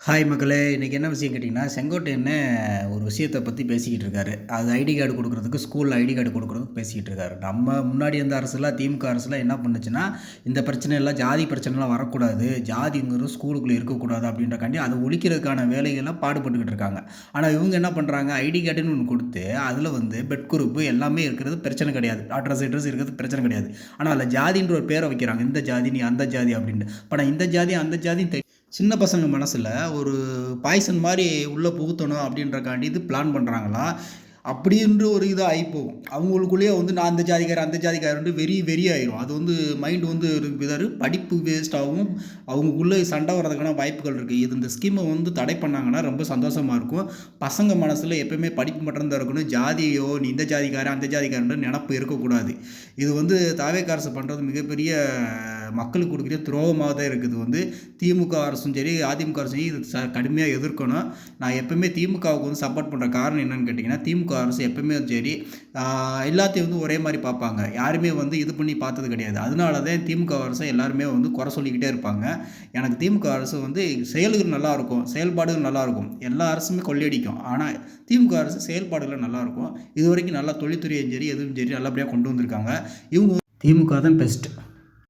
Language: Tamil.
ஹாய் மக்களே! இன்றைக்கி என்ன விஷயம் கேட்டிங்கன்னா, செங்கோட்டையன்னு ஒரு விஷயத்த பற்றி பேசிக்கிட்டு இருக்காரு. அது ஐடி கார்டு கொடுக்குறதுக்கு, ஸ்கூலில் ஐடி கார்டு கொடுக்குறதுக்கு பேசிக்கிட்டு இருக்காரு. நம்ம முன்னாடி இருந்த அரசுலாம், திமுக அரசுலாம் என்ன பண்ணுச்சுன்னா, இந்த பிரச்சனையெல்லாம் ஜாதி பிரச்சனைலாம் வரக்கூடாது, ஜாதிங்கிறது ஸ்கூலுக்குள்ளே இருக்கக்கூடாது அப்படின்றக்காண்டி அதை ஒழிக்கிறதுக்கான வேலைகள்லாம் பாடுபட்டுக்கிட்டு இருக்காங்க. ஆனால் இவங்க என்ன பண்ணுறாங்க, ஐடி கார்டுன்னு ஒன்று கொடுத்து, அதில் வந்து பெட் குரூப்பு எல்லாமே இருக்கிறது பிரச்சனை கிடையாது. அட்ரஸ் இருக்கிறது பிரச்சனை கிடையாது. ஆனால் அதில் ஜாதின்ற ஒரு பேரை வைக்கிறாங்க. இந்த ஜாதி, நீ அந்த ஜாதி அப்படின்ட்டு. ஆனால் இந்த ஜாதி, அந்த ஜாதி சின்ன பசங்க மனசில் ஒரு பாய்சன் மாதிரி உள்ளே புகுத்தணும் அப்படின்றக்காண்டி இது பிளான் பண்ணுறாங்களா அப்படின்ற ஒரு இதாக ஆகிப்போகும். அவங்களுக்குள்ளேயே வந்து நான் அந்த ஜாதிக்காரன் அந்த ஜாதிக்காரன்ட்டு வெறி ஆயிரும். அது வந்து மைண்டு வந்து விதாரு படிப்பு வேஸ்ட்டாகவும் அவங்களுக்குள்ளே சண்டை வர்றதுக்கான வாய்ப்புகள் இருக்குது. இது இந்த ஸ்கீமை வந்து தடை பண்ணாங்கன்னா ரொம்ப சந்தோஷமாக இருக்கும். பசங்க மனசில் எப்போயுமே படிப்பு மட்டும் தான் இருக்கணும். ஜாதியோ நீ இந்த ஜாதிக்காரன் அந்த ஜாதிக்காரன் நினப்பு இருக்கக்கூடாது. இது வந்து தாவேக்கா அரசு பண்ணுறது மிகப்பெரிய மக்களுக்கு கொடுக்குற துரோகமாக தான் இருக்குது. வந்து திமுக அரசும் சரி, அதிமுக அரசும் இது கடுமையாக எதிர்க்கணும். நான் எப்போவுமே திமுகவுக்கு வந்து சப்போர்ட் பண்ணுற காரணம் என்னென்னு கேட்டிங்கன்னா, திமுக அரசு எப்போவுமே சரி எல்லாத்தையும் வந்து ஒரே மாதிரி பார்ப்பாங்க. யாருமே வந்து இது பண்ணி பார்த்தது கிடையாது. அதனால தான் திமுக அரசை எல்லாருமே வந்து குறை சொல்லிக்கிட்டே இருப்பாங்க. எனக்கு திமுக அரசு வந்து செயல்கள் நல்லாயிருக்கும், செயல்பாடுகள் நல்லாயிருக்கும். எல்லா அரசுமே கொள்ளையடிக்கும். ஆனால் திமுக அரசு செயல்பாடுகள் நல்லாயிருக்கும். இது வரைக்கும் நல்லா தொழில்துறையும் சரி எதுவும் சரி நல்லபடியாக கொண்டு வந்திருக்காங்க. இவங்க திமுக தான் பெஸ்ட்.